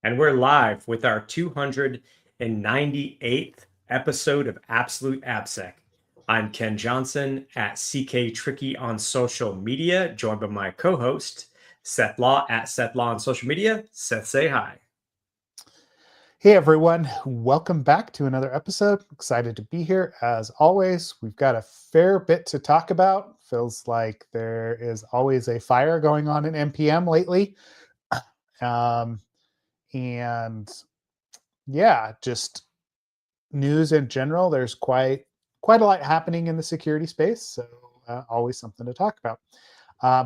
and we're live with our 298th episode of Absolute AppSec. I'm Ken Johnson at CK Tricky on social media, joined by my co-host, Seth Law at Seth Law on social media. Seth, say hi. Hey everyone, welcome back to another episode. Excited to be here. As always, we've got a fair bit to talk about. Feels like there is always a fire going on in NPM lately. And yeah, just news in general. There's quite a lot happening in the security space, so always something to talk about.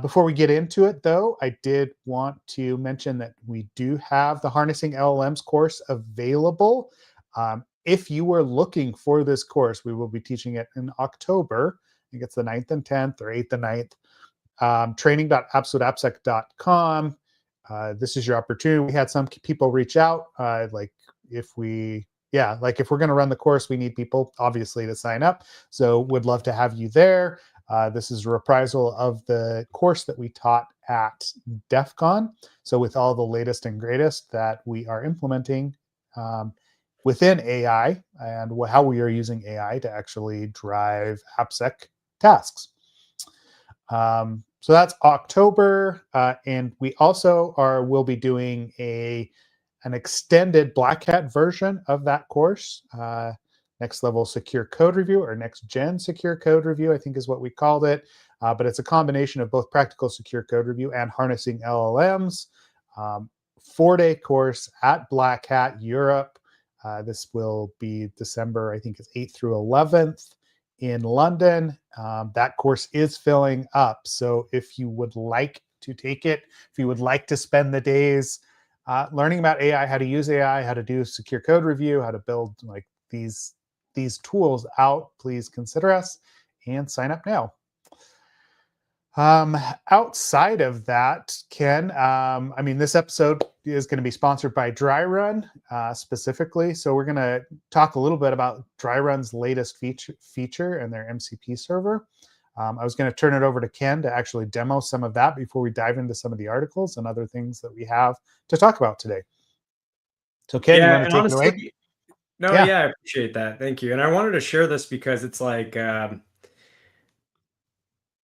Before we get into it, though, I did want to mention that we do have the Harnessing LLMs course available. If you were looking for this course, we will be teaching it in October. I think it's the 9th and 10th or 8th and 9th. Training.absoluteappsec.com. This is your opportunity. We had some people reach out, if we're going to run the course, we need people obviously to sign up. So would love to have you there. This is a reprisal of the course that we taught at DEF CON. So with all the latest and greatest that we are implementing within AI and how we are using AI to actually drive AppSec tasks. So that's October. And we also will be doing an extended Black Hat version of that course. Next level secure code review, or next gen secure code review, I think is what we called it. But it's a combination of both practical secure code review and harnessing LLMs. 4-day course at Black Hat Europe. This will be December, I think it's 8th through 11th in London. That course is filling up. So if you would like to take it, if you would like to spend the days learning about AI, how to use AI, how to do secure code review, how to build like these tools out, please consider us and sign up now. Outside of that, Ken, this episode is going to be sponsored by DryRun specifically. So we're going to talk a little bit about DryRun's latest feature and their MCP server. I was going to turn it over to Ken to actually demo some of that before we dive into some of the articles and other things that we have to talk about today. So Ken, you want to take it away? I appreciate that. Thank you. And I wanted to share this because it's like,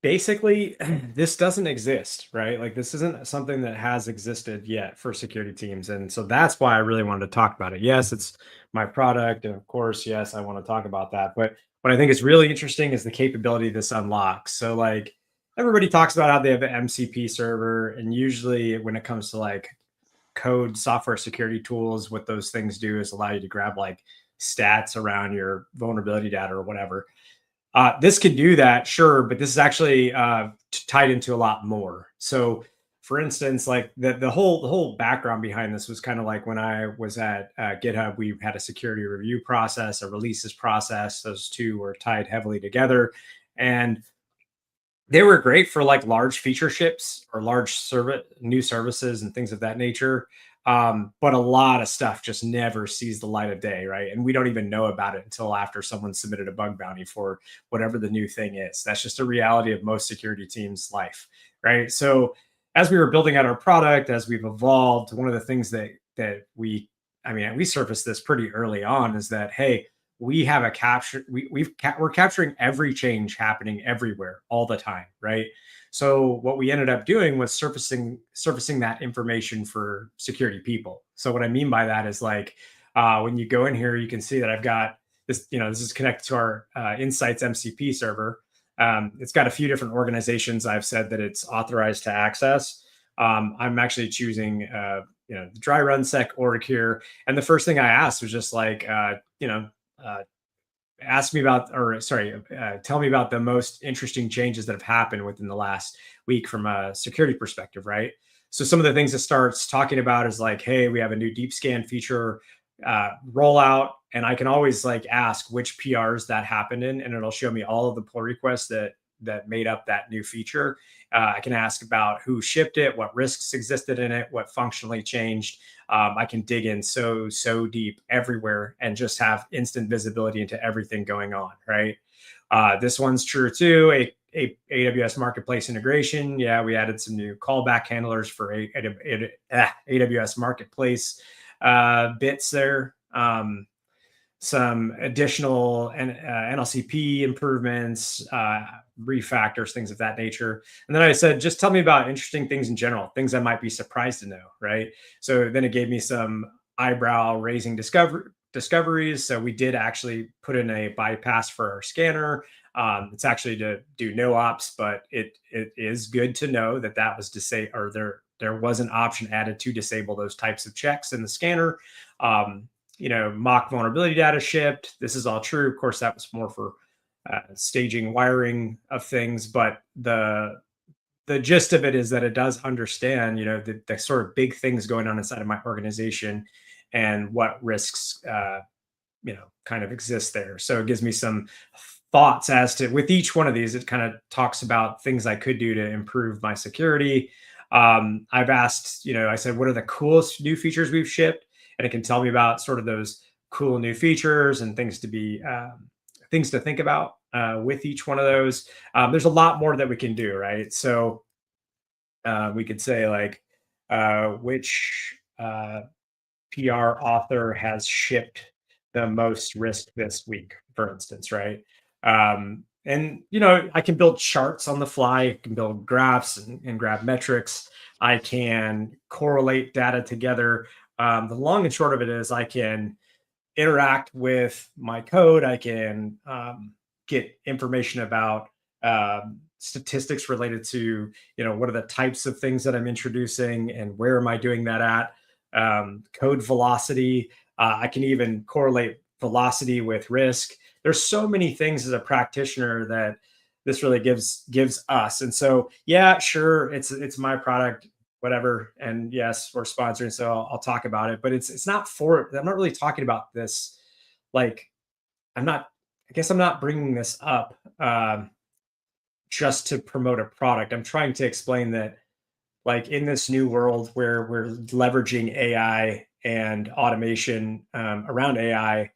basically, this doesn't exist, right? Like this isn't something that has existed yet for security teams. And so that's why I really wanted to talk about it. Yes, it's my product. And of course, yes, I want to talk about that. But what I think is really interesting is the capability this unlocks. So like everybody talks about how they have an MCP server. And usually when it comes to like code software security tools, what those things do is allow you to grab like stats around your vulnerability data or whatever. This can do that, sure, but this is actually tied into a lot more. So for instance, like the whole background behind this was kind of like when I was at GitHub, we had a security review process, a releases process. Those two were tied heavily together. And they were great for like large feature ships or large new services and things of that nature. But a lot of stuff just never sees the light of day, right? And we don't even know about it until after someone submitted a bug bounty for whatever the new thing is. That's just a reality of most security teams' life, right? So as we were building out our product, as we've evolved, one of the things that we surfaced this pretty early on is that, hey, we have a capture, we're capturing every change happening everywhere all the time, right? So what we ended up doing was surfacing that information for security people. So what I mean by that is like when you go in here, you can see that I've got this. This is connected to our Insights MCP server. It's got a few different organizations I've said that it's authorized to access. I'm actually choosing the DryRun sec org here, and the first thing I asked was just like tell me about the most interesting changes that have happened within the last week from a security perspective, right? So some of the things it starts talking about is like, hey, we have a new deep scan feature rollout, and I can always like ask which PRs that happened in, and it'll show me all of the pull requests that made up that new feature. I can ask about who shipped it, what risks existed in it, what functionally changed. I can dig in so deep everywhere and just have instant visibility into everything going on, right? This one's true too. AWS Marketplace integration. Yeah, we added some new callback handlers for AWS Marketplace. bits there. Some additional NLCP improvements, refactors, things of that nature. And then I said, just tell me about interesting things in general, things I might be surprised to know, right? So then it gave me some eyebrow raising discoveries. So we did actually put in a bypass for our scanner. It's actually to do no ops, but it is good to know that that was disabled, or there was an option added to disable those types of checks in the scanner. Mock vulnerability data shipped. This is all true. Of course, that was more for staging wiring of things, but the gist of it is that it does understand, the sort of big things going on inside of my organization and what risks, kind of exist there. So it gives me some thoughts as to, with each one of these, it kind of talks about things I could do to improve my security. I've asked, I said, what are the coolest new features we've shipped? And it can tell me about sort of those cool new features and things to be things to think about with each one of those. There's a lot more that we can do, right? So we could say like which PR author has shipped the most risk this week, for instance, right? And I can build charts on the fly. I can build graphs and grab metrics. I can correlate data together. The long and short of it is I can interact with my code. I can get information about statistics related to, what are the types of things that I'm introducing and where am I doing that at? Code velocity. I can even correlate velocity with risk. There's so many things as a practitioner that this really gives us. And so, yeah, sure, it's my product, whatever. And yes, we're sponsoring, so I'll talk about it. But it's not for. I'm not really talking about this. Like, I'm not. I guess I'm not bringing this up just to promote a product. I'm trying to explain that, like, in this new world where we're leveraging AI and automation around AI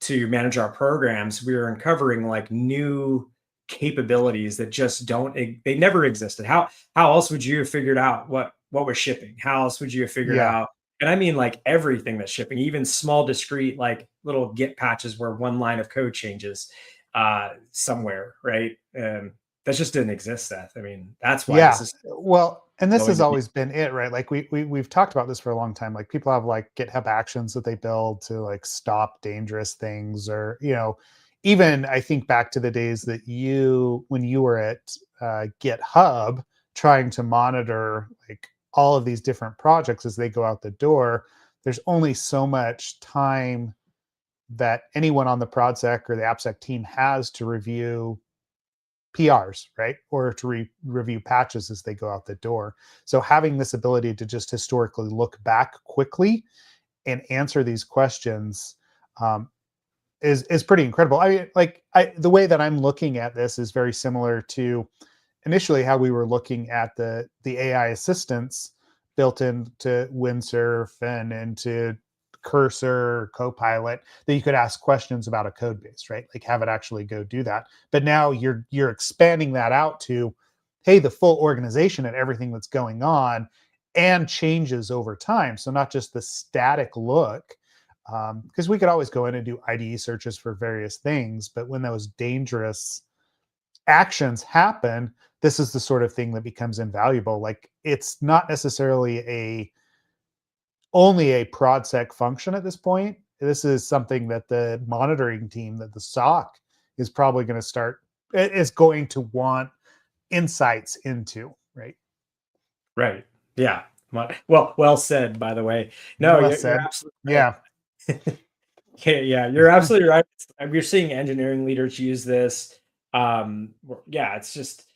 to manage our programs, we are uncovering like new capabilities that just they never existed. How else would you have figured out what was shipping? How else would you have figured Yeah. out? And I mean like everything that's shipping, even small discrete like little Git patches where one line of code changes somewhere, right? That just didn't exist, Seth. I mean, that's why this Yeah. is Well, and this going has to be. always been it, right? Like we've talked about this for a long time. Like people have like GitHub actions that they build to like stop dangerous things, or even I think back to the days that when you were at GitHub trying to monitor like all of these different projects as they go out the door. There's only so much time that anyone on the ProdSec or the AppSec team has to review PRs, right? Or to review patches as they go out the door. So having this ability to just historically look back quickly and answer these questions is pretty incredible. I mean, the way that I'm looking at this is very similar to initially how we were looking at the AI assistants built into Windsurf and into Cursor, Copilot, that you could ask questions about a code base, right? Like have it actually go do that. But now you're expanding that out to, hey, the full organization and everything that's going on and changes over time. So not just the static look, because we could always go in and do IDE searches for various things, but when those dangerous actions happen, this is the sort of thing that becomes invaluable. Like it's not necessarily only a ProdSec function at this point. This is something that the monitoring team, that the SOC is probably going to want insights into, right? Right. Yeah. Well said, by the way. No, Well you're said. absolutely Yeah. right. Okay, yeah, you're absolutely right. We're seeing engineering leaders use this. Yeah, it's just,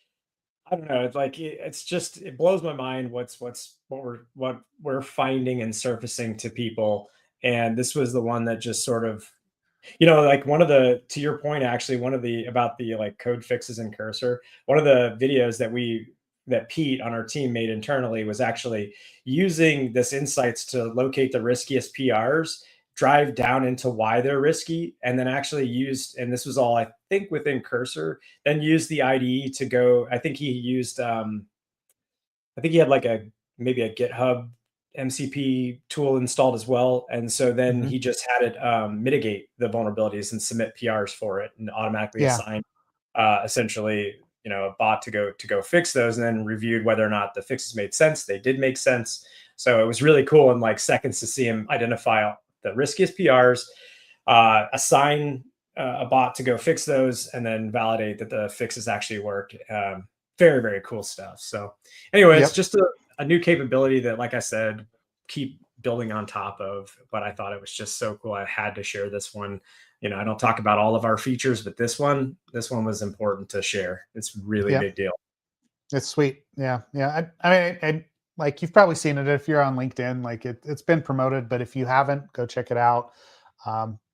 I don't know. It's like it's just, it blows my mind what we're finding and surfacing to people. And this was the one that just sort of, like one of the, to your point, actually, one of the, about the like code fixes in Cursor, one of the videos that Pete on our team made internally was actually using this insights to locate the riskiest PRs, drive down into why they're risky, and then actually used, and this was all I think within Cursor, then use the IDE to go. I think he used, I think he had like maybe a GitHub MCP tool installed as well. And so then Mhm. he just had it mitigate the vulnerabilities and submit PRs for it and automatically Yeah. assign essentially, a bot to go fix those, and then reviewed whether or not the fixes made sense. They did make sense. So it was really cool in like seconds to see him identify the riskiest PRs, assign a bot to go fix those, and then validate that the fixes actually work. Very, very cool stuff. So, anyway, it's Yep. just a new capability that, like I said, keep building on top of. But I thought it was just so cool. I had to share this one. I don't talk about all of our features, but this one was important to share. It's really Yep. big deal. It's sweet. Yeah. Yeah. I mean, like you've probably seen it if you're on LinkedIn, like it's been promoted, but if you haven't, go check it out.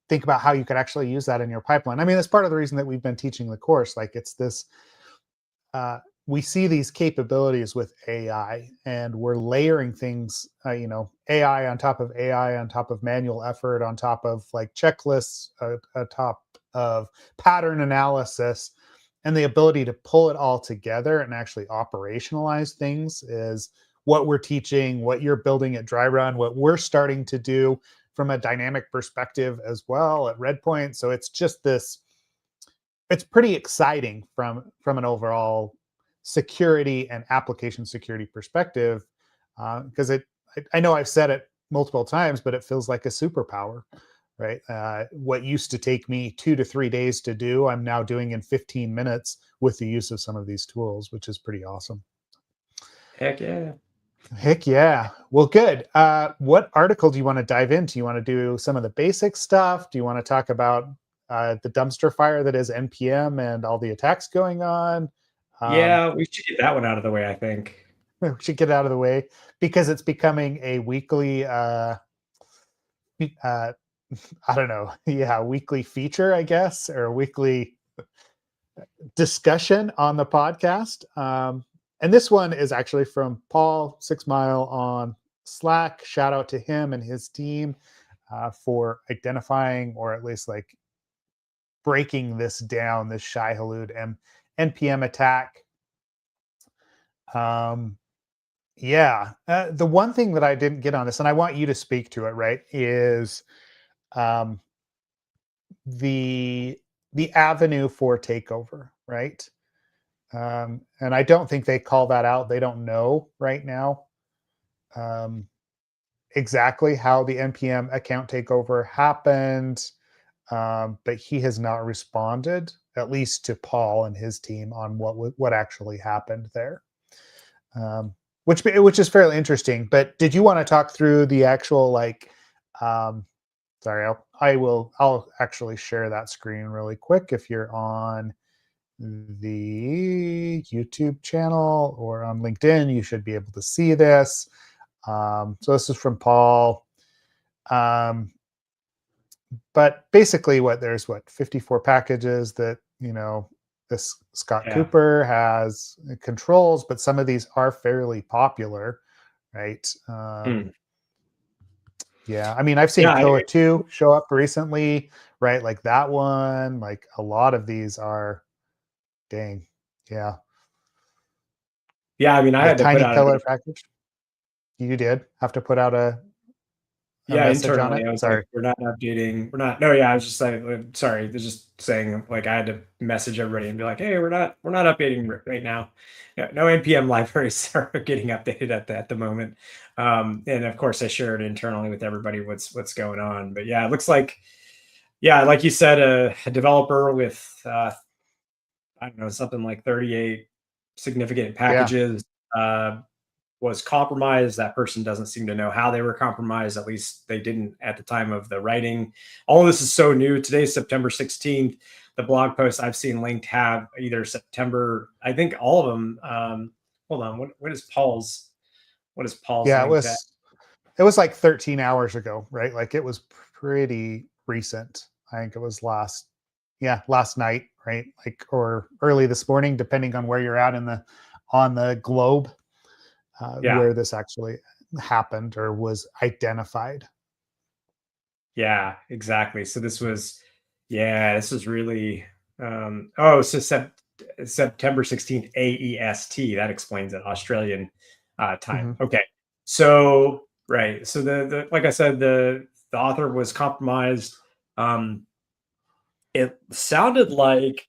Think about how you could actually use that in your pipeline. I mean, that's part of the reason that we've been teaching the course. Like it's this, we see these capabilities with AI and we're layering things, AI on top of AI, on top of manual effort, on top of like checklists, on top of pattern analysis. And the ability to pull it all together and actually operationalize things is what we're teaching, what you're building at Dry Run, what we're starting to do from a dynamic perspective as well at Redpoint. So it's just this, it's pretty exciting from an overall security and application security perspective, because I know I've said it multiple times, but it feels like a superpower, right? What used to take me 2 to 3 days to do, I'm now doing in 15 minutes with the use of some of these tools, which is pretty awesome. Heck yeah. Heck yeah. Well, good. What article do you want to dive into? You want to do some of the basic stuff? Do you want to talk about the dumpster fire that is NPM and all the attacks going on? Um, Yeah, we should get that one out of the way, I think. we should get out of the way because it's becoming a weekly, uh, I don't know, yeah, weekly feature, I guess, or a weekly discussion on the podcast. And this one is actually from Paul 6 Mile on Slack. Shout out to him and his team for identifying or at least like breaking this down, this Shai Hulud NPM attack. Um, yeah, the one thing that I didn't get on this, and I want you to speak to it, right, is um, the the avenue for takeover, right? And I don't think they call that out. They don't know right now um, exactly how the npm account takeover happened, but he has not responded, at least to Paul and his team, on what actually happened there, which is fairly interesting. But did you want to talk through the actual like? Sorry, I'll actually share that screen really quick if you're on the YouTube channel or on LinkedIn. You should be able to see this. So this is from Paul. Um, but basically, there's 54 packages that this Scott Yeah. Cooper has controls, but some of these are fairly popular, right? Hmm. Yeah, I mean, I've seen Yeah, Koa 2 show up recently, right? Like that one, like a lot of these are, dang, yeah. yeah. I mean, I The had to put tiny out a pillar package. You did have to put out a Yeah, message on internally, it. I was like, Sorry. "We're not updating. We're not." No, yeah, I was just like, sorry. They're just saying like I had to message everybody and be like, "Hey, we're not updating right now. Yeah, no npm libraries are getting updated at the moment." And of course, I shared internally with everybody what's going on. But yeah, it looks like, yeah, like you said, a developer with I don't know, something like 38 significant Yeah. packages uh, was compromised. That person doesn't seem to know how they were compromised. At least they didn't at the time of the writing. All of this is so new. Today's September 16th. The blog posts I've seen linked have either September, I think all of them. Hold on. What is Paul's Yeah, linked at? it was like 13 hours ago, right? Like it was pretty recent. I think it was last night, right? Like or early this morning, depending on where you're at on the globe, Yeah. where this actually happened or was identified. Yeah, exactly. So this was really, oh, so September 16th, AEST. That explains it, Australian time. Hmm. Okay. So Right. So the like I said, the author was compromised. It sounded like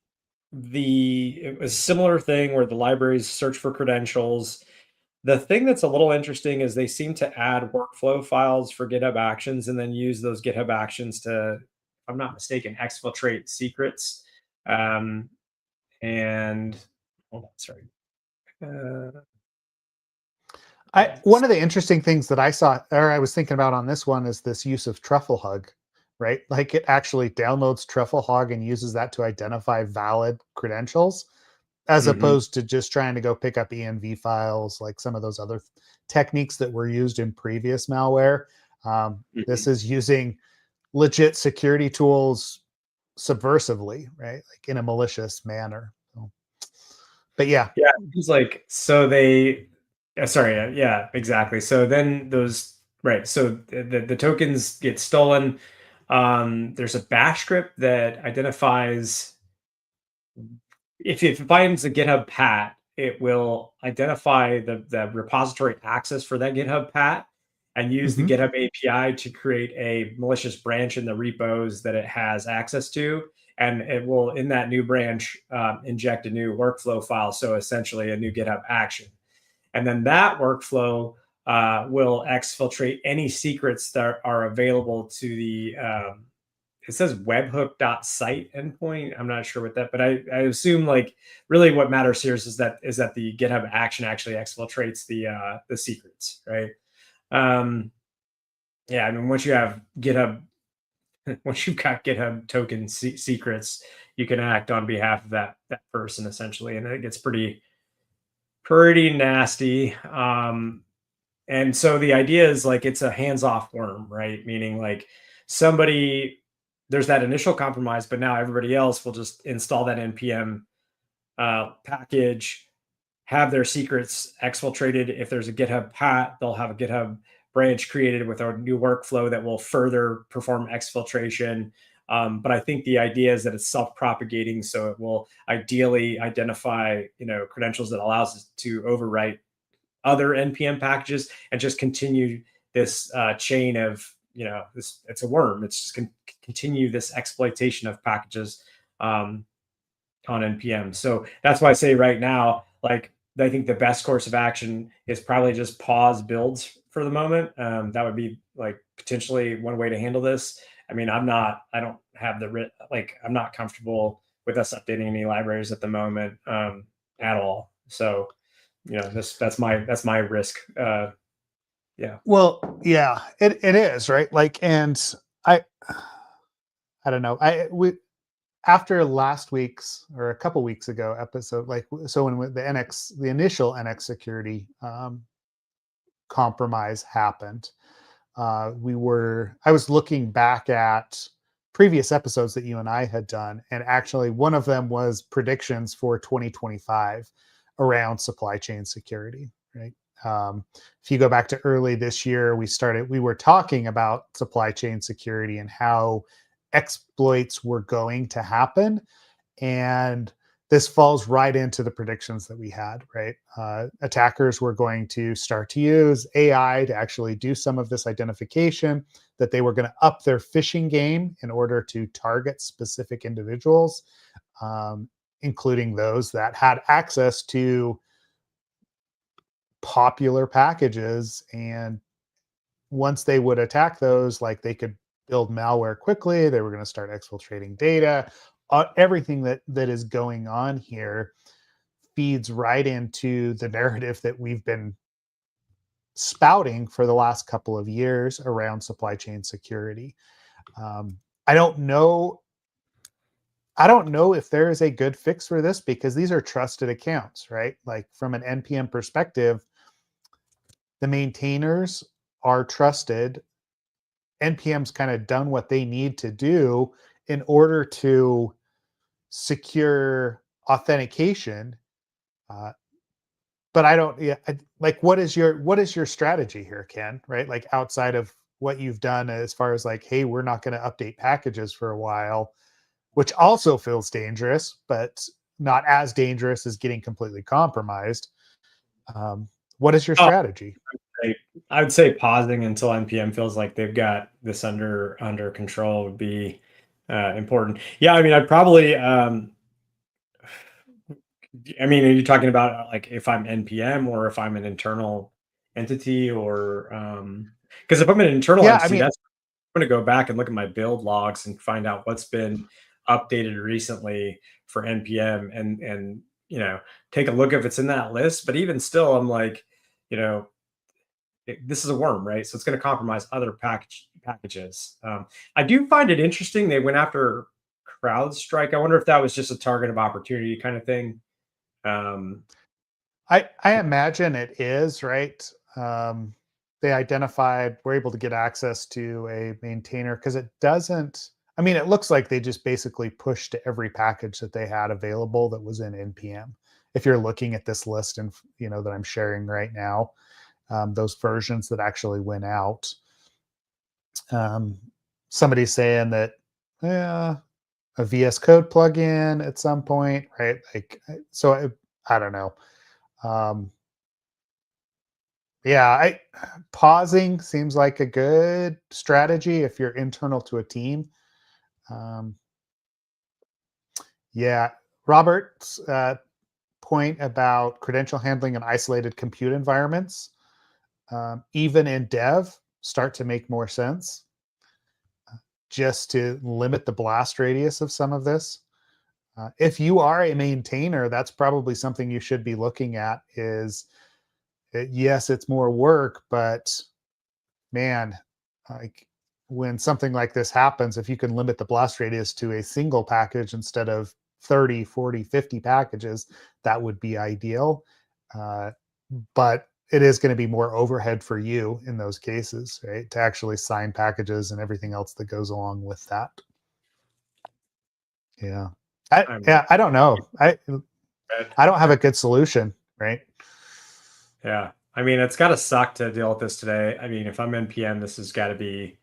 it was a similar thing where the libraries search for credentials. The thing that's a little interesting is they seem to add workflow files for GitHub Actions and then use those GitHub Actions to, if I'm not mistaken, exfiltrate secrets. Um, and hold on, sorry. Uh, One of the interesting things that I saw, or I was thinking about on this one, is this use of truffle hug, right? Like it actually downloads truffle hug and uses that to identify valid credentials, as mhm, opposed to just trying to go pick up env files, like some of those other techniques that were used in previous malware. This mhm. is using legit security tools subversively, right? Like in a malicious manner. So, but yeah. Yeah, it's like so they sorry, yeah, exactly. So then those right, so the tokens get stolen. There's a bash script that identifies if it finds a GitHub pat, it will identify the repository access for that GitHub pat and use the Mhm. GitHub API to create a malicious branch in the repos that it has access to. And it will, in that new branch, inject a new workflow file. So essentially a new GitHub action. And then that workflow will exfiltrate any secrets that are available to the it says webhook.site endpoint. I'm not sure what that, but I assume like really what matters here is that the GitHub action actually exfiltrates the secrets, right? Um, yeah, I mean once you have GitHub, once you've got GitHub token secrets, you can act on behalf of that person essentially, and it gets pretty nasty. And so the idea is like it's a hands-off worm, right? Meaning like somebody there's that initial compromise, but now everybody else will just install that npm package, have their secrets exfiltrated. If there's a GitHub pat, they'll have a GitHub branch created with a new workflow that will further perform exfiltration. But I think the idea is that it's self-propagating, so it will ideally identify, credentials that allows us to overwrite other npm packages and just continue this chain of this. It's a worm. It's just continue this exploitation of packages on npm. So that's why I say right now, like I think the best course of action is probably just pause builds for the moment. That would be like potentially one way to handle this. I mean, I don't have I'm not comfortable with us updating any libraries at the moment at all. So that's my risk. Yeah. Well, yeah, it is, right? Like, and I I don't know. We after last week's or a couple weeks ago episode, like so when the initial NX security compromise happened, I was looking back at previous episodes that you and I had done, and actually one of them was predictions for 2025 around supply chain security, right? If you go back to early this year, we were talking about supply chain security and how exploits were going to happen. And this falls right into the predictions that we had, right? Attackers were going to start to use AI to actually do some of this identification, that they were going to up their phishing game in order to target specific individuals, um, including those that had access to popular packages. And once they would attack those, like they could build malware quickly, they were going to start exfiltrating data. Everything that is going on here feeds right into the narrative that we've been spouting for the last couple of years around supply chain security. Um, I don't know. I don't know if there is a good fix for this because these are trusted accounts, right? Like from an NPM perspective, the maintainers are trusted. NPM's kind of done what they need to do in order to secure authentication. Uh, but I don't, yeah, like what is your strategy here, Ken? Right, like outside of what you've done as far as like, hey, we're not going to update packages for a while, which also feels dangerous, but not as dangerous as getting completely compromised. Um, What is your Oh, strategy? I would say pausing until NPM feels like they've got this under control would be important. Yeah, I mean, I'd probably. I mean, are you talking about like if I'm NPM or if I'm an internal entity or because if I'm an internal Yeah, I entity, mean, that's I'm going to go back and look at my build logs and find out what's been updated recently for npm and take a look if it's in that list. But even still, I'm like, you know this is a worm, right? So it's going to compromise other packages. I do find it interesting they went after CrowdStrike. I wonder if that was just a target of opportunity kind of thing. um I imagine it is, right. They identified, we're able to get access to a maintainer because it doesn't. I mean, it looks like they just basically pushed to every package that they had available that was in npm. If you're looking at this list and that I'm sharing right now, those versions that actually went out. Um, Somebody's saying that, yeah, a VS Code plugin at some point, right? Like, so I don't know. Um, yeah, I pausing seems like a good strategy if you're internal to a team. Um, yeah, Robert's point about credential handling in isolated compute environments, even in dev, start to make more sense just to limit the blast radius of some of this. If you are a maintainer, that's probably something you should be looking at. Is yes, it's more work, but man, like when something like this happens, if you can limit the blast radius to a single package instead of 30, 40, 50 packages, that would be ideal. Uh, but it is going to be more overhead for you in those cases, right? To actually sign packages and everything else that goes along with that. Yeah. I'm Yeah, I don't know. red. I don't have a good solution, right? Yeah. I mean, it's got to suck to deal with this today. I mean, if I'm npm, this has got to be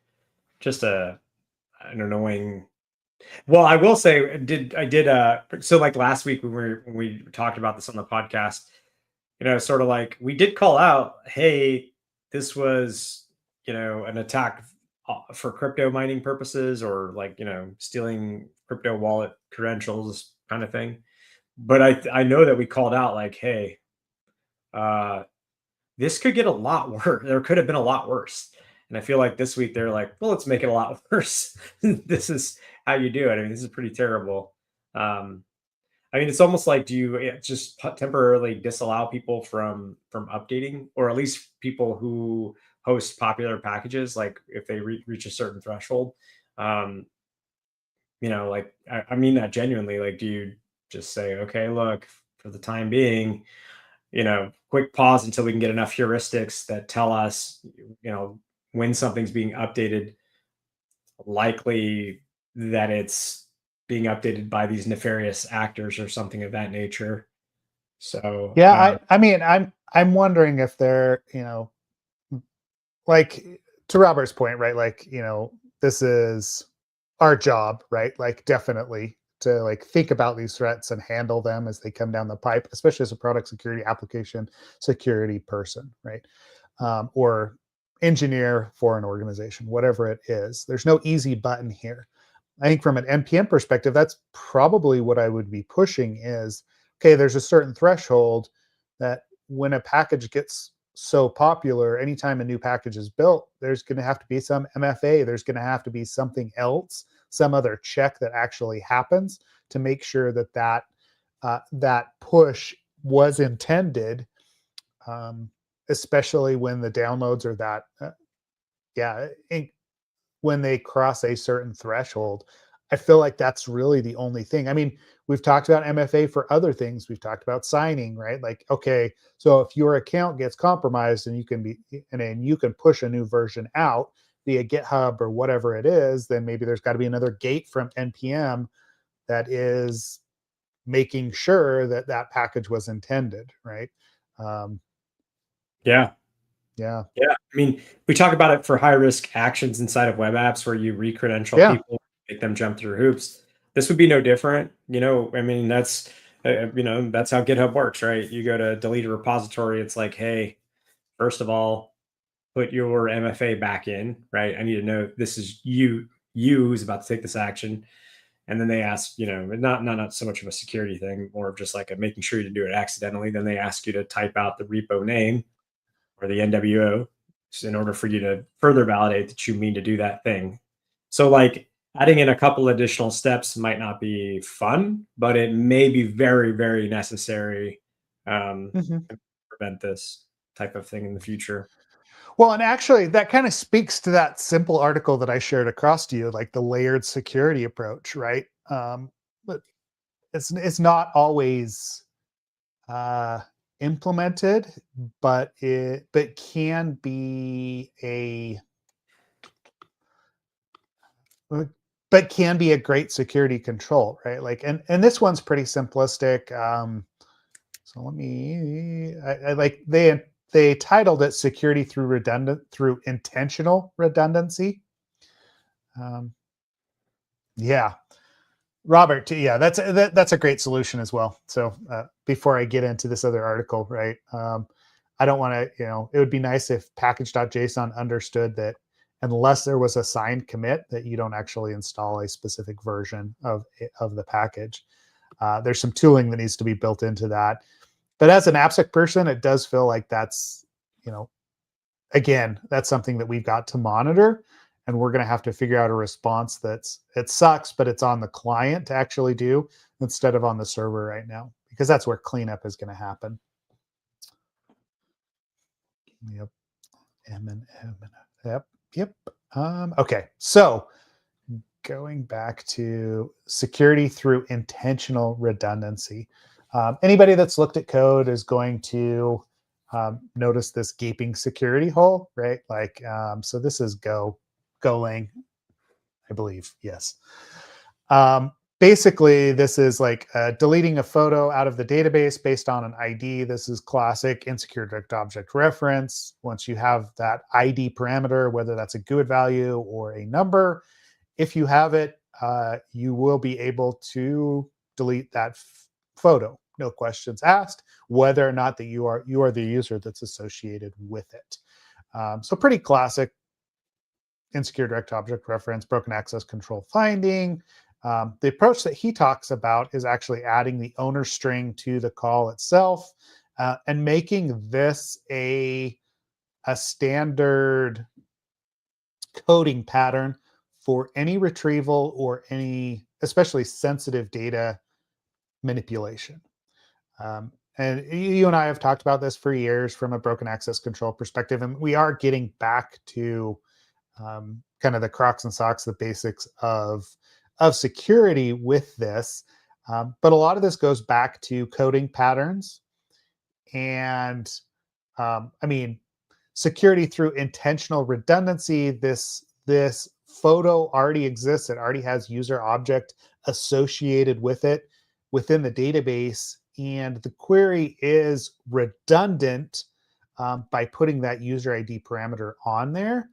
just an annoying. Well, I will say, so like last week when we talked about this on the podcast, sort of like we did call out, hey, this was, an attack for crypto mining purposes or like, stealing crypto wallet credentials kind of thing. But I know that we called out like, hey, uh, this could get a lot worse. There could have been a lot worse. And I feel like this week they're like, well, let's make it a lot worse. This is how you do it. I mean, this is pretty terrible. Um, I mean, it's almost like, do you just temporarily disallow people from updating, or at least people who host popular packages, like if they reach a certain threshold? Um, like I mean that genuinely. Like, do you just say, okay, look, for the time being, quick pause until we can get enough heuristics that tell us, when something's being updated, likely that it's being updated by these nefarious actors or something of that nature. So, Yeah, I mean, I'm wondering if they're, like, to Robert's point, right? Like, this is our job, right? Like, definitely to like think about these threats and handle them as they come down the pipe, especially as a product security application security person, right? Or engineer for an organization, whatever it is. There's no easy button here. I think from an npm perspective, that's probably what I would be pushing is, okay, there's a certain threshold that when a package gets so popular, anytime a new package is built, there's going to have to be some MFA. There's going to have to be something else, some other check that actually happens to make sure that that push was intended, um, especially when the downloads are that, yeah, when they cross a certain threshold. I feel like that's really the only thing. I mean, we've talked about MFA for other things. We've talked about signing, right? Like, okay, so if your account gets compromised and then you can push a new version out via GitHub or whatever it is, then maybe there's got to be another gate from npm that is making sure that that package was intended, right? Um, yeah, yeah, yeah. I mean, we talk about it for high risk actions inside of web apps where you re-credential yeah, people, make them jump through hoops. This would be no different. I mean, that's how GitHub works, right? You go to delete a repository. It's like, hey, first of all, put your MFA back in, right? I need to know this is you who's about to take this action. And then they ask, not so much of a security thing, more of just like a making sure you didn't do it accidentally. Then they ask you to type out the repo name or the NWO in order for you to further validate that you mean to do that thing. So like adding in a couple additional steps might not be fun, but it may be very, very necessary Mhm. to prevent this type of thing in the future. Well, and actually, that kind of speaks to that simple article that I shared across to you, like the layered security approach, right? But it's not always uh, implemented, but can be a great security control, right? Like, and this one's pretty simplistic. So let me, I like they titled it "Security through Intentional Redundancy." Um, yeah, Robert, yeah, that's a great solution as well. So before I get into this other article, right? I don't want to, it would be nice if package.json understood that unless there was a signed commit, that you don't actually install a specific version of the package. There's some tooling that needs to be built into that. But as an AppSec person, it does feel like that's, you know, again, that's something that we've got to monitor, and we're going to have to figure out a response it sucks, but it's on the client to actually do instead of on the server right now, because that's where cleanup is going to happen. Yep. Yep. Okay. So going back to security through intentional redundancy. Anybody that's looked at code is going to notice this gaping security hole, right? Like, so this is Golang, I believe. Yes. Basically, this is like deleting a photo out of the database based on an ID. This is classic insecure direct object reference. Once you have that ID parameter, whether that's a GUID value or a number, if you have it, you will be able to delete that photo. No questions asked, whether or not that you are the user that's associated with it. So pretty classic insecure direct object reference, broken access control finding. The approach that he talks about is actually adding the owner string to the call itself and making this a standard coding pattern for any retrieval or any especially sensitive data manipulation. And you and I have talked about this for years from a broken access control perspective, and we are getting back to kind of the crocs and socks, the basics of security with this. But a lot of this goes back to coding patterns, and I mean, security through intentional redundancy. This photo already exists. It already has user object associated with it within the database, and the query is redundant by putting that user ID parameter on there.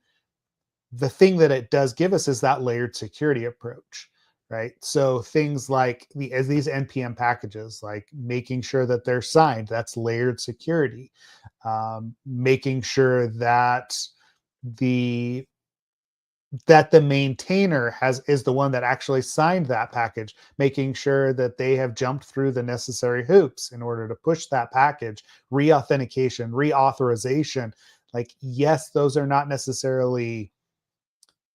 The thing that it does give us is that layered security approach, right? So things like these npm packages, like making sure that they're signed, that's layered security. Making sure that the maintainer is the one that actually signed that package, making sure that they have jumped through the necessary hoops in order to push that package, re-authentication, reauthorization. Like, yes, those are not necessarily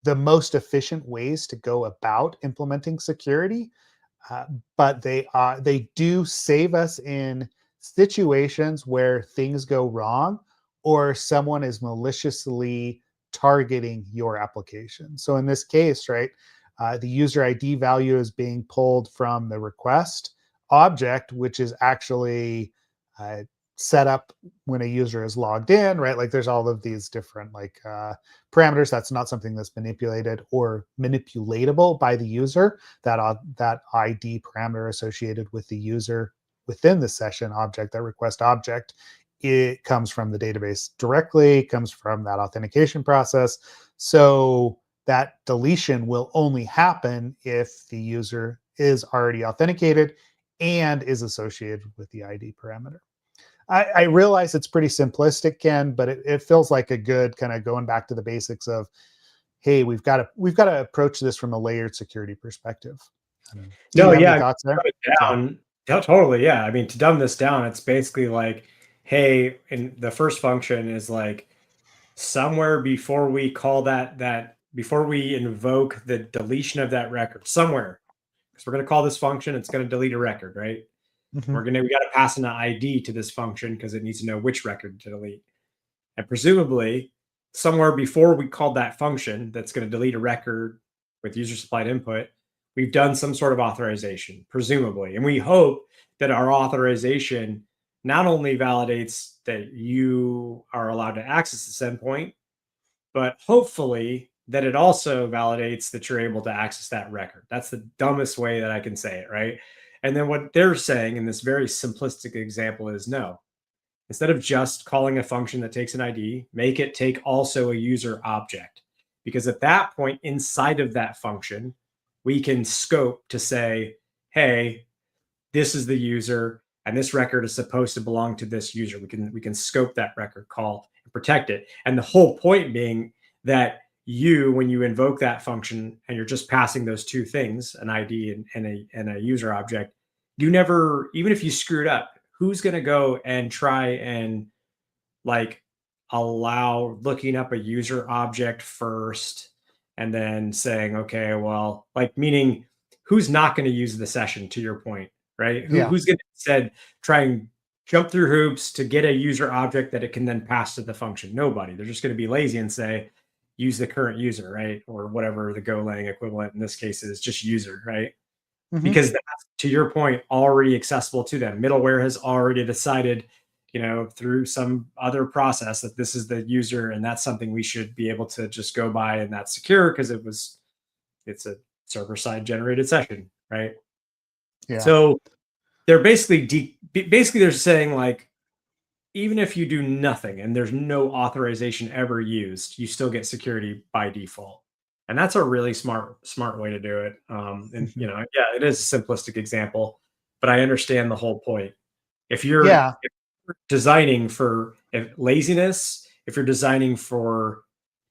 the most efficient ways to go about implementing security, uh, but they do save us in situations where things go wrong or someone is maliciously targeting your application. So in this case, right, the user ID value is being pulled from the request object, which is actually uh, set up when a user is logged in, right? Like there's all of these different like parameters. That's not something that's manipulated or manipulatable by the user. That ID parameter associated with the user within the session object, that request object, it comes from the database directly, comes from that authentication process. So that deletion will only happen if the user is already authenticated and is associated with the ID parameter. I realize it's pretty simplistic, Ken, but it feels like a good kind of going back to the basics of, hey, we've got to approach this from a layered security perspective. Do No, you have any yeah, thoughts there? dumb it Yeah. down. Totally, yeah. I mean, to dumb this down, it's basically like, hey, and the first function is like somewhere before we call that before we invoke the deletion of that record, somewhere, because we're going to call this function, it's going to delete a record, right? Hmm. We got to pass an ID to this function because it needs to know which record to delete. And presumably, somewhere before we called that function that's going to delete a record with user supplied input, we've done some sort of authorization, presumably. And we hope that our authorization not only validates that you are allowed to access this endpoint, but hopefully that it also validates that you're able to access that record. That's the dumbest way that I can say it, right? And then what they're saying in this very simplistic example is no, instead of just calling a function that takes an ID, make it take also a user object. Because at that point, inside of that function, we can scope to say, hey, this is the user, and this record is supposed to belong to this user. We can scope that record call and protect it. And the whole point being that you, when you invoke that function and you're just passing those two things, an ID and a user object, you never, even if you screwed up, who's going to go and try and like allow looking up a user object first and then saying, okay, well, like meaning who's not going to use the session to your point, right? Yeah. Who's going to instead try and jump through hoops to get a user object that it can then pass to the function? Nobody. They're just going to be lazy and say, use the current user, right? Or whatever the Golang equivalent in this case is, just user, right? Hmm. Because that's, to your point, already accessible to them. Middleware has already decided, through some other process that this is the user, and that's something we should be able to just go by, and that's secure because it's a server side generated session, right? Yeah. So they're basically they're saying like, even if you do nothing and there's no authorization ever used, you still get security by default. And that's a really smart way to do it. And Hmm. yeah, it is a simplistic example, but I understand the whole point. If you're, Yeah. if you're designing for laziness, if you're designing for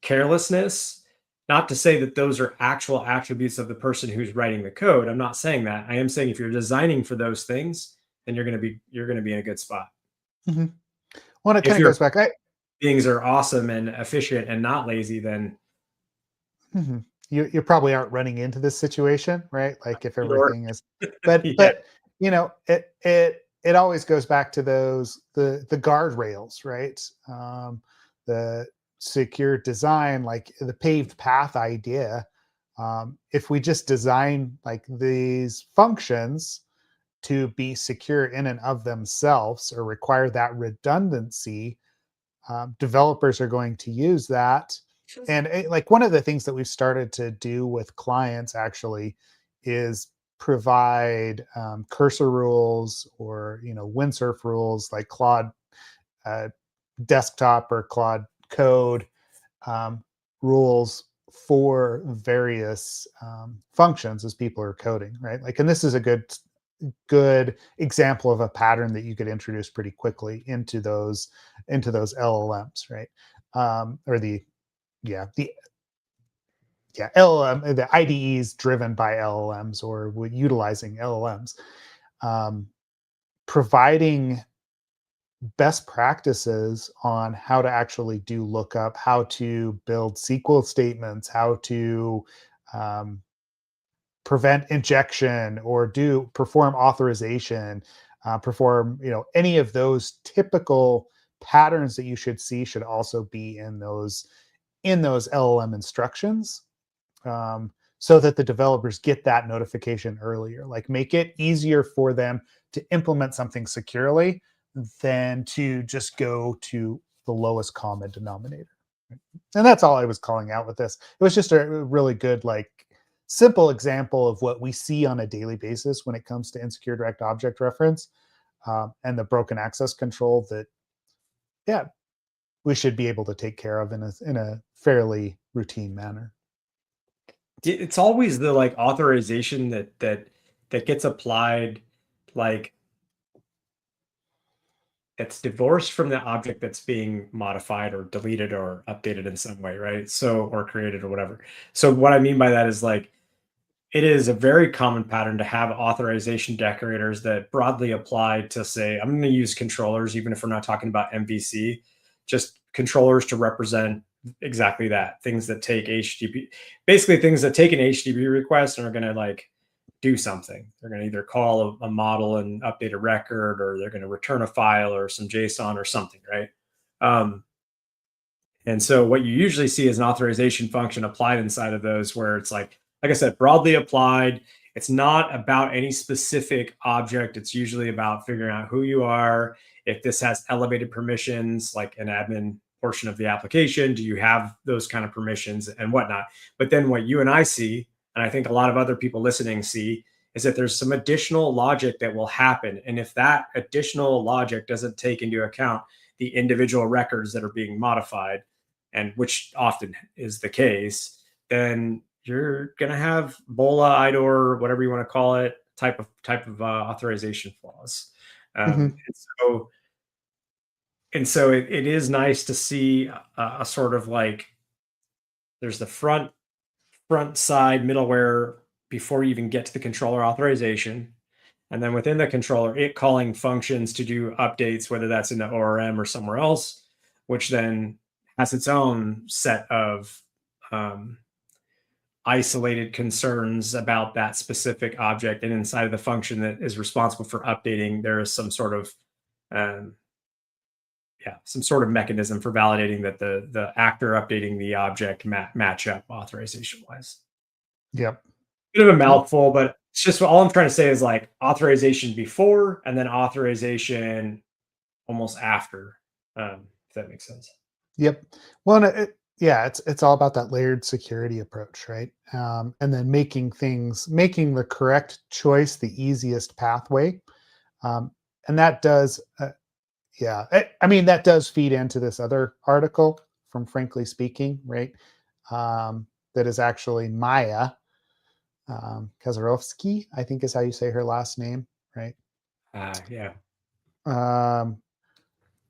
carelessness, not to say that those are actual attributes of the person who's writing the code. I'm not saying that. I am saying if you're designing for those things, then you're going to be in a good spot. Hmm. Well, it If kind of your goes back. things are awesome and efficient and not lazy, then Mhm. You probably aren't running into this situation, right? Like if you're everything is, but yeah. it always goes back to those the guardrails, right? The secure design, like the paved path idea. If we just design like these functions to be secure in and of themselves or require that redundancy, developers are going to use that. And like one of the things that we've started to do with clients actually is provide cursor rules or windsurf rules like Claude uh, desktop or Claude code um, rules for various functions as people are coding, right? Like, and this is a good example of a pattern that you could introduce pretty quickly into those LLMs, right? Or yeah the LLM, the IDEs driven by LLMs or utilizing LLMs, um, providing best practices on how to actually do lookup, how to build SQL statements, how to um, prevent injection or do perform authorization, perform any of those typical patterns that you should see should also be in those LLM instructions, so that the developers get that notification earlier. Like make it easier for them to implement something securely than to just go to the lowest common denominator. And that's all I was calling out with this. It was just a really good, like, simple example of what we see on a daily basis when it comes to insecure direct object reference, and the broken access control that, yeah, we should be able to take care of in a fairly routine manner. It's always the like authorization that gets applied like that's divorced from the object that's being modified or deleted or updated in some way, right? So, or created or whatever. So what I mean by that is like, it is a very common pattern to have authorization decorators that broadly apply to say, I'm going to use controllers, even if we're not talking about MVC, just controllers to represent exactly that. Things that take HTTP, basically things that take an HTTP request and are going to like do something. They're going to either call a model and update a record, or they're going to return a file or some JSON or something, right? And so what you usually see is an authorization function applied inside of those where it's like I said, broadly applied. It's not about any specific object. It's usually about figuring out who you are. If this has elevated permissions, like an admin portion of the application, do you have those kind of permissions and whatnot? But then what you and I see, and I think a lot of other people listening see, is that there's some additional logic that will happen. And if that additional logic doesn't take into account the individual records that are being modified, and which often is the case, then you're going to have BOLA, IDOR, whatever you want to call it, type of authorization flaws. Mhm. And so it is nice to see a sort of like, there's the front side middleware before you even get to the controller authorization. And then within the controller, it calling functions to do updates, whether that's in the ORM or somewhere else, which then has its own set of isolated concerns about that specific object. And inside of the function that is responsible for updating, there is some sort of um, some sort of mechanism for validating that the actor updating the object match up authorization wise. Yep. Bit of a mouthful, but it's just all I'm trying to say is like authorization before and then authorization almost after. If that makes sense. Yep. Well, and yeah, it's all about that layered security approach, right? And then making the correct choice the easiest pathway, and that does, yeah. I mean, that does feed into this other article from Frankly Speaking, right? That is actually Maya Kazarovsky, I think is how you say her last name, right? Yeah. Um,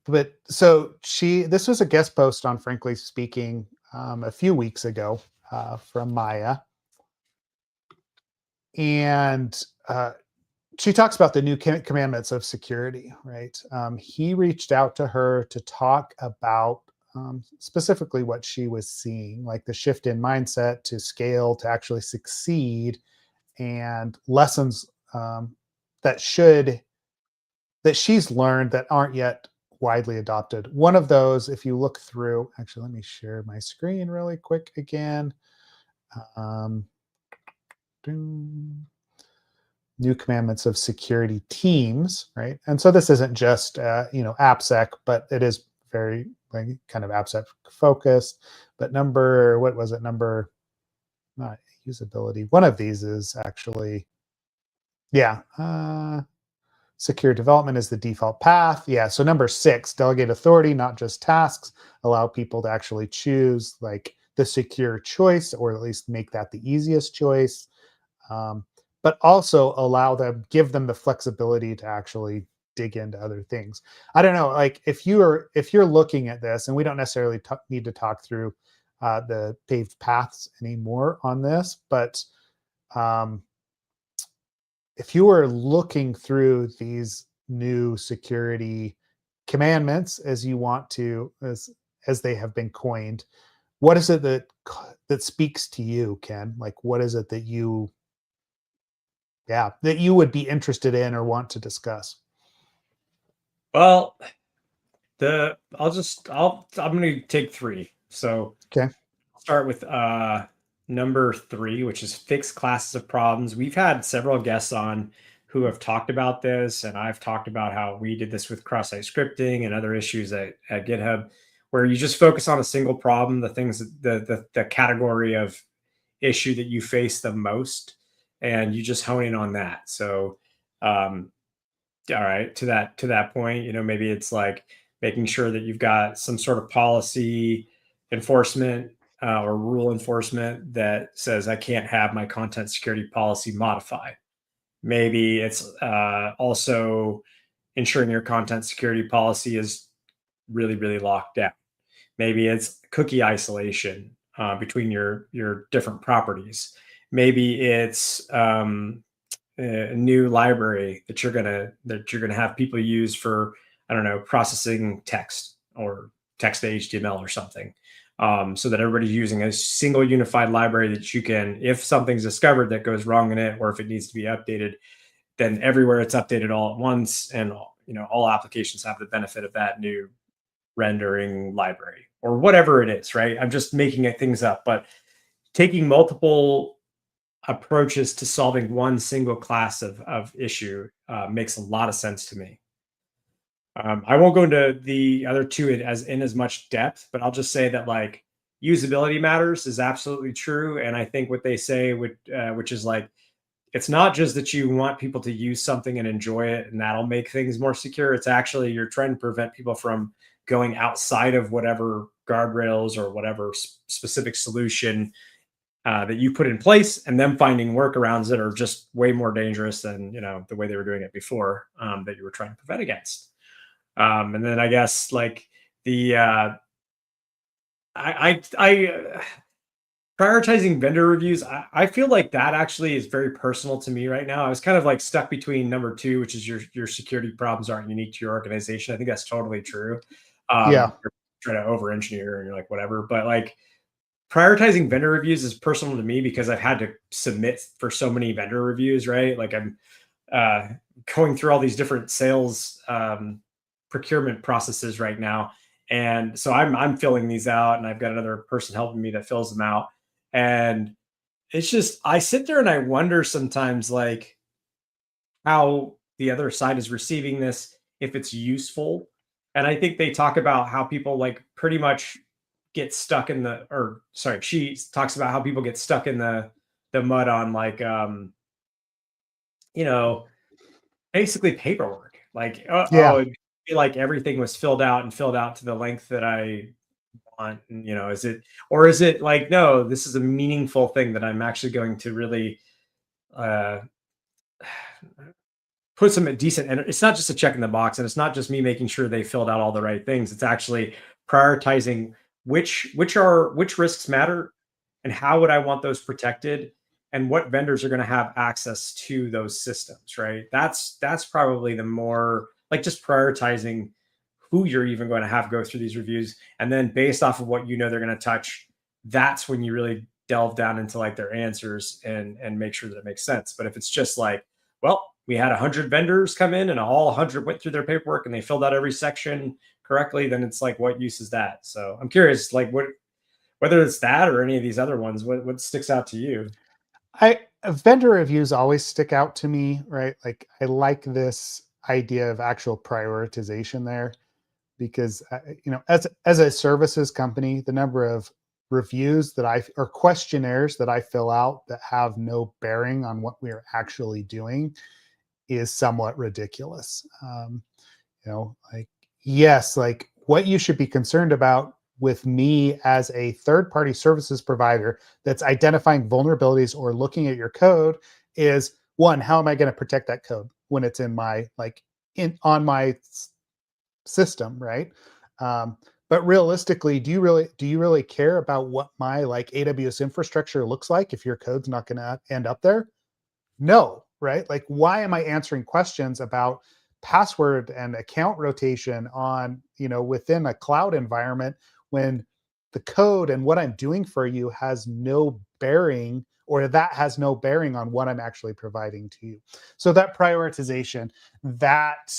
but so this was a guest post on Frankly Speaking a few weeks ago from Maya, and she talks about the new commandments of security, right? He reached out to her to talk about specifically what she was seeing, like the shift in mindset to scale to actually succeed, and lessons that she's learned that aren't yet widely adopted. One of those, if you look through, actually, let me share my screen really quick again. Um, New commandments of security teams, right? And so this isn't just AppSec, but it is very like kind of AppSec focused. But what was it? Number, not usability. One of these is actually, yeah, secure development is the default path. Yeah. So number 6, delegate authority, not just tasks. Allow people to actually choose like the secure choice, or at least make that the easiest choice. But also give them the flexibility to actually dig into other things. I don't know, like if you're looking at this, and we don't necessarily need to talk through the paved paths anymore on this, but um, if you are looking through these new security commandments as you want to, as they have been coined, what is it that speaks to you, Ken? Like, what is it that you would be interested in or want to discuss? Well, I'm going to take 3. So Okay. I'll start with number 3, which is fixed classes of problems. We've had several guests on who have talked about this, and I've talked about how we did this with cross-site scripting and other issues at GitHub, where you just focus on a single problem, the things, the category of issue that you face the most, and you just hone in on that. So, all right, to that point, maybe it's like making sure that you've got some sort of policy enforcement or rule enforcement that says I can't have my content security policy modified. Maybe it's also ensuring your content security policy is really, really locked down. Maybe it's cookie isolation between your different properties. Maybe it's a new library that you're gonna have people use for, I don't know, processing text or text to HTML or something. So that everybody's using a single unified library that you can, if something's discovered that goes wrong in it, or if it needs to be updated, then everywhere it's updated all at once, and all applications have the benefit of that new rendering library or whatever it is, right? I'm just making things up, but taking multiple approaches to solving one single class of issue makes a lot of sense to me. I won't go into the other two in as much depth, but I'll just say that like usability matters is absolutely true, and I think what they say, which is like, it's not just that you want people to use something and enjoy it and that'll make things more secure. It's actually you're trying to prevent people from going outside of whatever guardrails or whatever specific solution that you put in place, and them finding workarounds that are just way more dangerous than the way they were doing it before, that you were trying to prevent against. And then I guess like the I prioritizing vendor reviews, I feel like that actually is very personal to me right now. I was kind of like stuck between number two, which is your security problems aren't unique to your organization. I think that's totally true. Yeah. You're trying to over engineer and you're like, whatever. But like prioritizing vendor reviews is personal to me because I've had to submit for so many vendor reviews, right? Like I'm uh, going through all these different sales procurement processes right now. And so I'm filling these out, and I've got another person helping me that fills them out. And it's just I sit there and I wonder sometimes like how the other side is receiving this, if it's useful. And I think they talk about how people like pretty much get stuck in the or sorry, she talks about how people get stuck in the mud on like you know, basically paperwork. Like, Yeah. it'd be like everything was filled out and filled out to the length that I want. And, is it like, no, this is a meaningful thing that I'm actually going to really uh, put some decent, and it's not just a check in the box, and it's not just me making sure they filled out all the right things. It's actually prioritizing which risks matter and how would I want those protected, and what vendors are going to have access to those systems, right? That's probably the more like just prioritizing who you're even going to have go through these reviews, and then based off of what they're going to touch, that's when you really delve down into like their answers and make sure that it makes sense. But if it's just like, well, we had 100 vendors come in and all 100 went through their paperwork and they filled out every section correctly, then it's like, what use is that? So I'm curious, like, whether it's that or any of these other ones, what sticks out to you? I Vendor reviews always stick out to me, right? Like I like this idea of actual prioritization there because as a services company, the number of reviews that I or questionnaires that I fill out that have no bearing on what we are actually doing is somewhat ridiculous. Like yes, like what you should be concerned about with me as a third party services provider that's identifying vulnerabilities or looking at your code is one, how am I going to protect that code when it's in my like in on my system, right? um, but realistically, do you really care about what my like AWS infrastructure looks like if your code's not going to end up there? No, right? Like, why am I answering questions about password and account rotation on, within a cloud environment when the code and what I'm doing for you has no bearing, or that has no bearing on what I'm actually providing to you? So that prioritization, that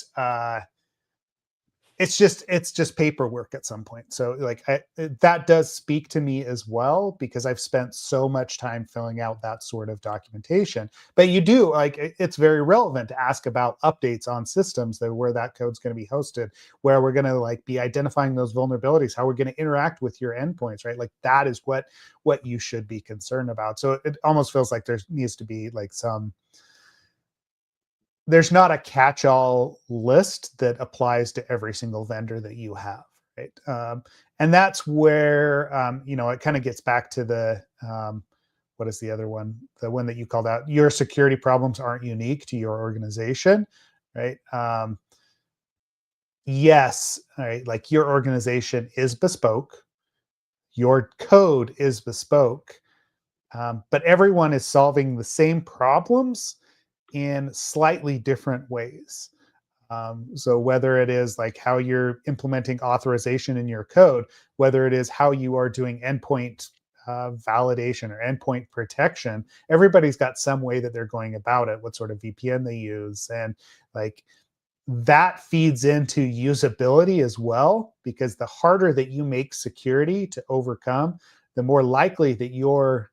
it's just paperwork at some point. So like that does speak to me as well because I've spent so much time filling out that sort of documentation. But you do like it's very relevant to ask about updates on systems that where that code's going to be hosted, where we're going to like be identifying those vulnerabilities, how we're going to interact with your endpoints, right? Like that is what you should be concerned about. So it almost feels like there needs to be like there's not a catch-all list that applies to every single vendor that you have, right? And that's where it kind of gets back to the what is the other one? The one that you called out. Your security problems aren't unique to your organization, right? yes, all right, like your organization is bespoke, your code is bespoke, but everyone is solving the same problems in slightly different ways. So whether it is like how you're implementing authorization in your code, whether it is how you are doing endpoint validation or endpoint protection, everybody's got some way that they're going about it, what sort of VPN they use. And like that feeds into usability as well, because the harder that you make security to overcome, the more likely that your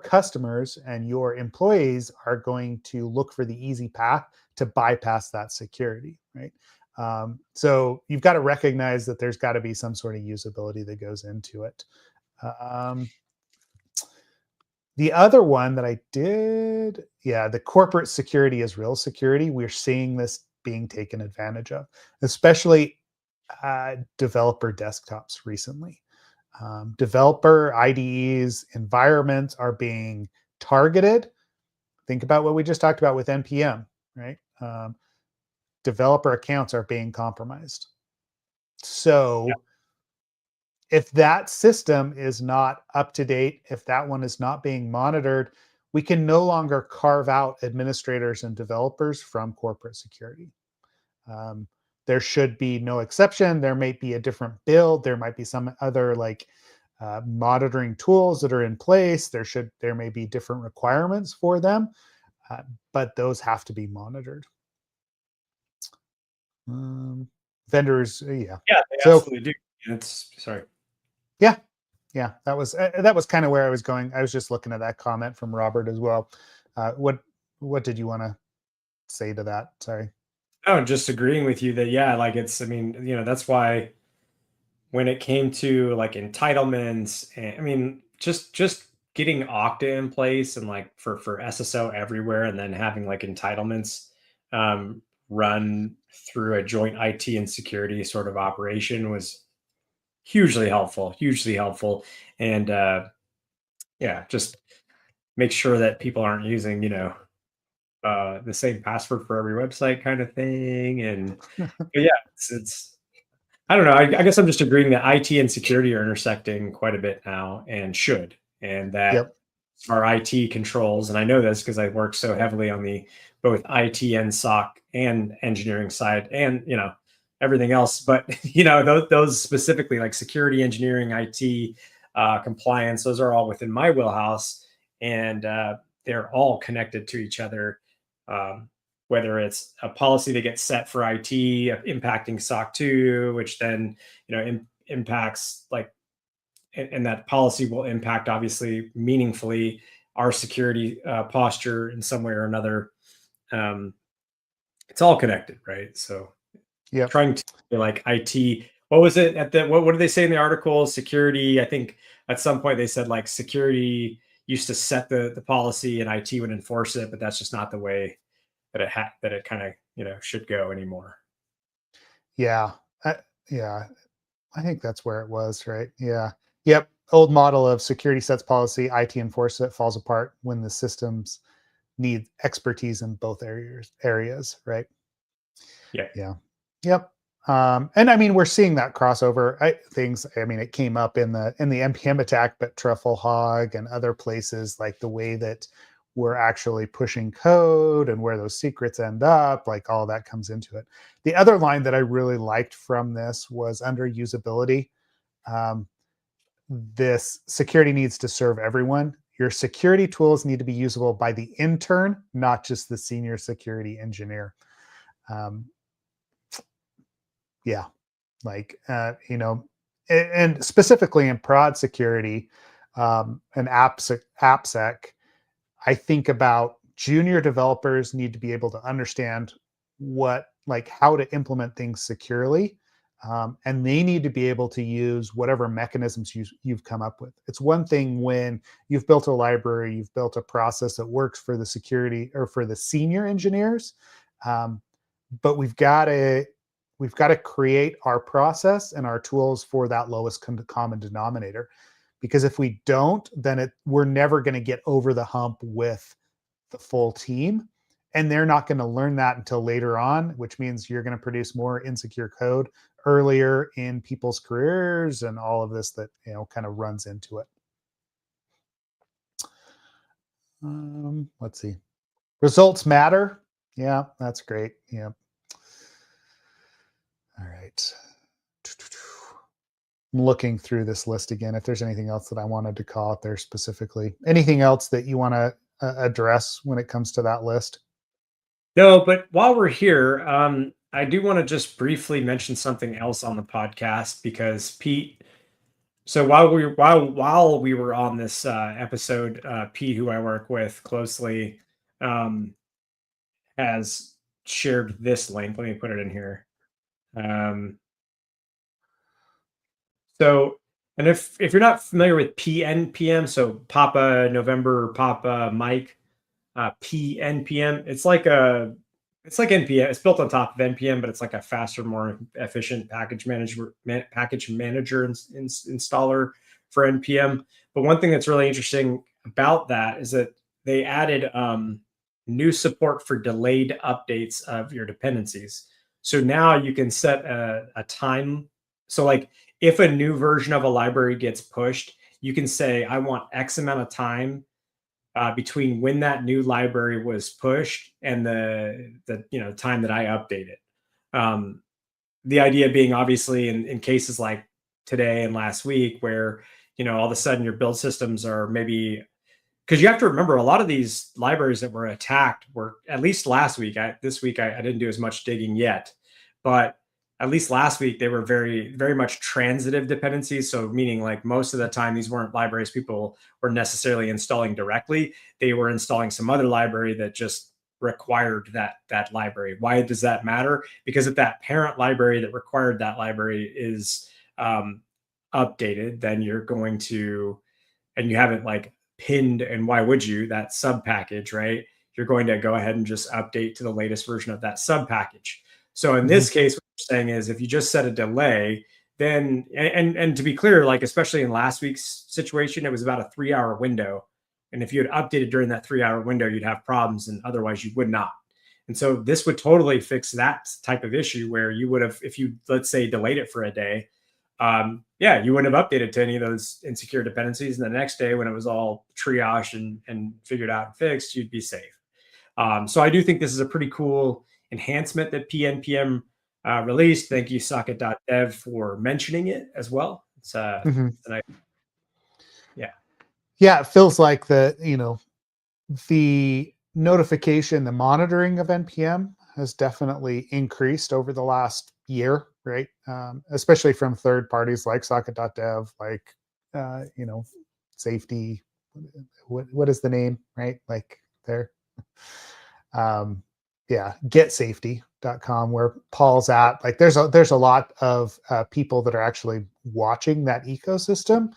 customers and your employees are going to look for the easy path to bypass that security, right? So you've got to recognize that there's got to be some sort of usability that goes into it. Um, the other one that I did, yeah, the corporate security is real security. We're seeing this being taken advantage of, especially developer desktops recently. Developer IDEs environments are being targeted. Think about what we just talked about with NPM, right? Developer accounts are being compromised. So if that system is not up to date, if that one is not being monitored, we can no longer carve out administrators and developers from corporate security. Um, there should be no exception. There might be a different build. There might be some other like monitoring tools that are in place. There may be different requirements for them, but those have to be monitored. Vendors, yeah. Yeah, they So absolutely do. It's sorry. yeah, yeah, that was kind of where I was going. I was just looking at that comment from Robert as well. What did you want to say to that? Sorry. Oh, just agreeing with you that yeah, like it's I mean, that's why when it came to like entitlements and I mean just getting Okta in place and like for SSO everywhere and then having like entitlements run through a joint IT and security sort of operation was hugely helpful. And yeah, just make sure that people aren't using, the same password for every website kind of thing. And but yeah, it's I don't know. I guess I'm just agreeing that IT and security are intersecting quite a bit now and should, and that Yep. our IT controls, and I know this because I work so heavily on the both IT and SOC and engineering side, and everything else. But those specifically like security, engineering, IT, compliance, those are all within my wheelhouse, and they're all connected to each other. Um, whether it's a policy that gets set for IT impacting SOC 2, which then impacts like, and that policy will impact obviously meaningfully our security posture in some way or another. Um, it's all connected, right? So Yep. trying to like IT. What was it at the what did they say in the article? Security. I think at some point they said like security used to set the policy and IT would enforce it, but that's just not the way that it kind of should go anymore. Yeah. Yeah. I think that's where it was, right? Yeah. Yep. Old model of security sets policy, IT enforce it, falls apart when the systems need expertise in both areas, right? Yeah. Yeah. Yep. And I mean, we're seeing that crossover things. I mean, it came up in the npm attack, but truffle hog and other places, like the way that we're actually pushing code and where those secrets end up, like all that comes into it. The other line that I really liked from this was under usability. um, this security needs to serve everyone. Your security tools need to be usable by the intern, not just the senior security engineer. um, yeah, like and specifically in prod security, and AppSec, I think about junior developers need to be able to understand how to implement things securely, and they need to be able to use whatever mechanisms you've come up with. It's one thing when you've built a library, you've built a process that works for the security or for the senior engineers, but we've got to create our process and our tools for that lowest common denominator, because if we don't, then we're never going to get over the hump with the full team. and they're not going to learn that until later on, which means you're going to produce more insecure code earlier in people's careers and all of this that, kind of runs into it. Let's see. Results matter. Yeah, that's great. Yeah. All right. I'm looking through this list again. If there's anything else that I wanted to call out there specifically, anything else that you want to address when it comes to that list? No, but while we're here, I do want to just briefly mention something else on the podcast because Pete. So while we were on this episode, Pete, who I work with closely, has shared this link. Let me put it in here. So, and if you're not familiar with PNPM, so Papa November Papa Mike, PNPM, it's like NPM. It's built on top of NPM, but it's like a faster, more efficient package manager installer for NPM. But one thing that's really interesting about that is that they added new support for delayed updates of your dependencies. So now you can set a time. So like if a new version of a library gets pushed, you can say, I want X amount of time between when that new library was pushed and the time that I update it. The idea being obviously in cases like today and last week where all of a sudden your build systems are maybe, because you have to remember a lot of these libraries that were attacked were at least last week. This week I didn't do as much digging yet, but at least last week they were very, very much transitive dependencies. So meaning like most of the time these weren't libraries people were necessarily installing directly. They were installing some other library that just required that library. Why does that matter? Because if that parent library that required that library is updated, then you're going to, and you haven't like pinned, and why would you, that sub package, right? You're going to go ahead and just update to the latest version of that sub package. So in this case, what you're saying is if you just set a delay, then, and to be clear, like especially in last week's situation, it was about a 3-hour window. And if you had updated during that 3-hour window, you'd have problems, and otherwise you would not. And so this would totally fix that type of issue where you would have, if you, let's say, delayed it for a day, you wouldn't have updated to any of those insecure dependencies. And the next day when it was all triaged and figured out and fixed, you'd be safe. So I do think this is a pretty cool enhancement that PNPM released. Thank you, socket.dev, for mentioning it as well. It's nice. Yeah, it feels like the notification, the monitoring of NPM has definitely increased over the last year, right? Especially from third parties like socket.dev, like safety. What is the name, right? Like there. Getsafety.com, where Paul's at. Like there's a lot of people that are actually watching that ecosystem.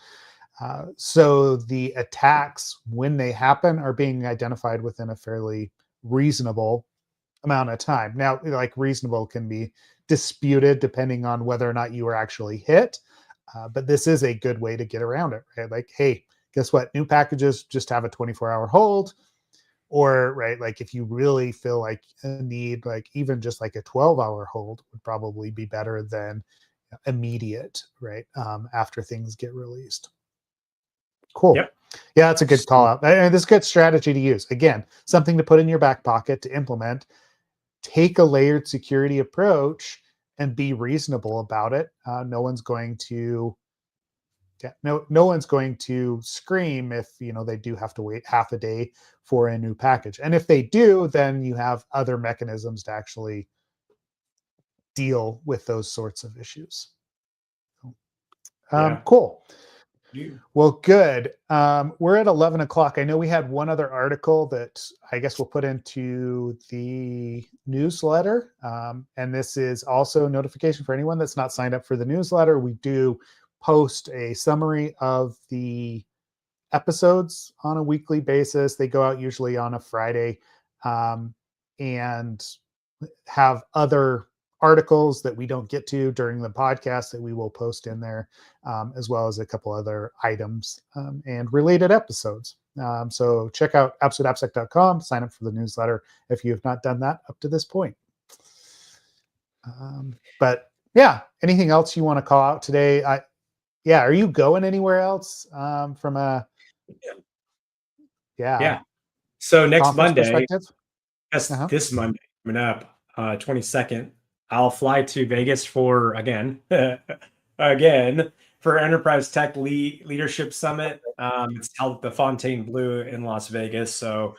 So the attacks, when they happen, are being identified within a fairly reasonable amount of time. Now, like reasonable can be disputed depending on whether or not you were actually hit. But this is a good way to get around it, right? Like, hey, guess what? New packages just have a 24-hour hold. Or, right, like if you really feel like a need, like even just like a 12-hour hold would probably be better than immediate, right? After things get released. Cool. Yep. Yeah, that's a good call out. And this is a good strategy to use. Again, something to put in your back pocket to implement. Take a layered security approach and be reasonable about it. No one's going to scream if they do have to wait half a day for a new package. And if they do, then you have other mechanisms to actually deal with those sorts of issues. Cool. Well, good. We're at 11 o'clock. I know we had one other article that I guess we'll put into the newsletter. And this is also a notification for anyone that's not signed up for the newsletter. We do post a summary of the episodes on a weekly basis. They go out usually on a Friday, and have other articles that we don't get to during the podcast that we will post in there, as well as a couple other items and related episodes. So check out absoluteappsec.com, sign up for the newsletter if you have not done that up to this point. But yeah, anything else you want to call out today? Are you going anywhere else from a Yeah. So next conference Monday, perspective? that's Uh-huh. this Monday coming up, 22nd, I'll fly to Vegas for again, again for Enterprise Tech Leadership Summit. It's held at the Fontainebleau in Las Vegas. So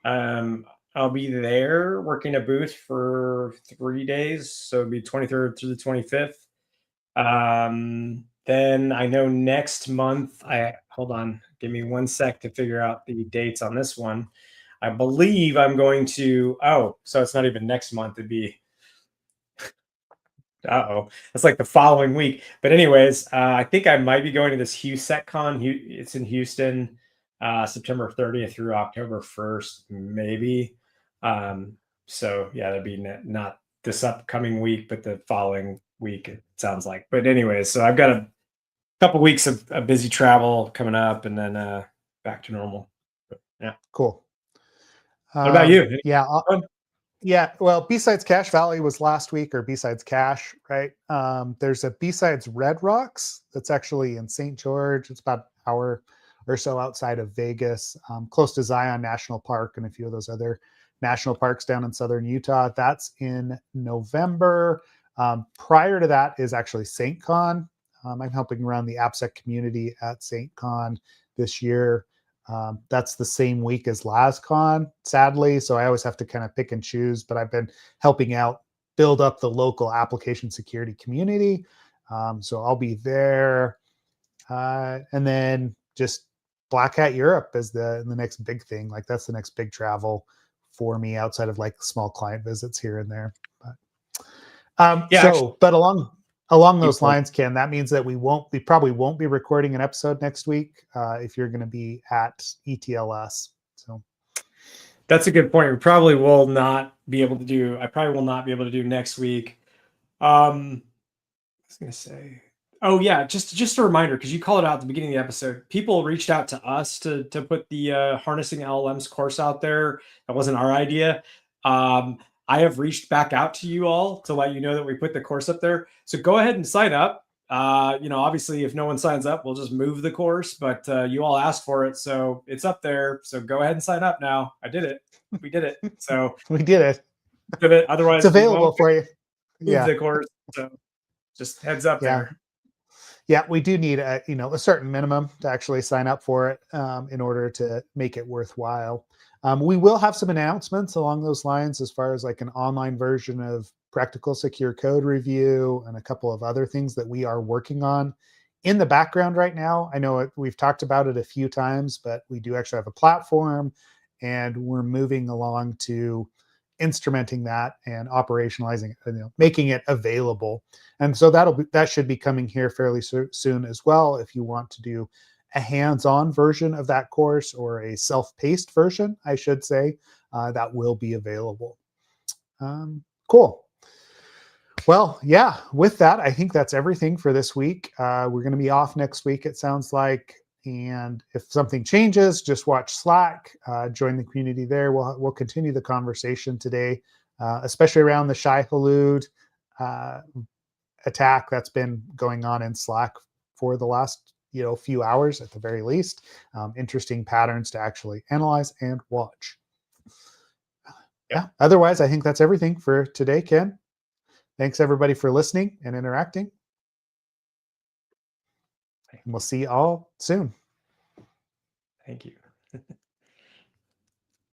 I'll be there working a booth for 3 days. So it'll be 23rd through the 25th. Then I know next month, hold on, give me 1 sec to figure out the dates on this one. I believe I'm going to, so it's not even next month, it'd be, it's like the following week. But anyways, I think I might be going to this HuSecCon. It's in Houston, September 30th through October 1st, maybe. So yeah, that'd be not this upcoming week, but the following week, it sounds like. But anyways, so I've got a couple weeks of busy travel coming up, and then back to normal. But, yeah. Cool. What about you? Yeah, well, B-Sides Cache Valley was last week, or B-Sides Cache, right? There's a B-Sides Red Rocks that's actually in St. George. It's about an hour or so outside of Vegas, close to Zion National Park and a few of those other national parks down in southern Utah. That's in November. Prior to that is actually St. Con. I'm helping around the AppSec community at St. Con this year. That's the same week as LasCon, sadly. So I always have to kind of pick and choose, but I've been helping out build up the local application security community. So I'll be there. And then just Black Hat Europe is the next big thing. Like that's the next big travel for me outside of like small client visits here and there. But but along those lines, Ken, that means that we probably won't be recording an episode next week if you're going to be at ETLS. So that's a good point. We probably will not be able to do. I probably will not be able to do next week. I was going to say, oh yeah, just a reminder, because you called it out at the beginning of the episode. People reached out to us to put the harnessing LLMs course out there. That wasn't our idea. I have reached back out to you all to let you know that we put the course up there. So go ahead and sign up. Obviously, if no one signs up, we'll just move the course. But you all asked for it, so it's up there. So go ahead and sign up now. I did it. We did it. So we did it. Otherwise, it's available for you. Move the course. So just heads up there. Yeah, we do need a certain minimum to actually sign up for it in order to make it worthwhile. We will have some announcements along those lines as far as like an online version of practical secure code review and a couple of other things that we are working on in the background right now. I know we've talked about it a few times, but we do actually have a platform and we're moving along to instrumenting that and operationalizing it, making it available. And so that should be coming here fairly soon as well. If you want to do a hands-on version of that course or a self-paced version, I should say, that will be available. Cool. Well, yeah, with that, I think that's everything for this week. We're going to be off next week, it sounds like. And if something changes, just watch Slack, join the community there. We'll continue the conversation today, especially around the Shai Hulud attack that's been going on in Slack for the last few hours at the very least. Interesting patterns to actually analyze and watch. Yeah. Otherwise, I think that's everything for today, Ken. Thanks everybody for listening and interacting. And we'll see you all soon. Thank you.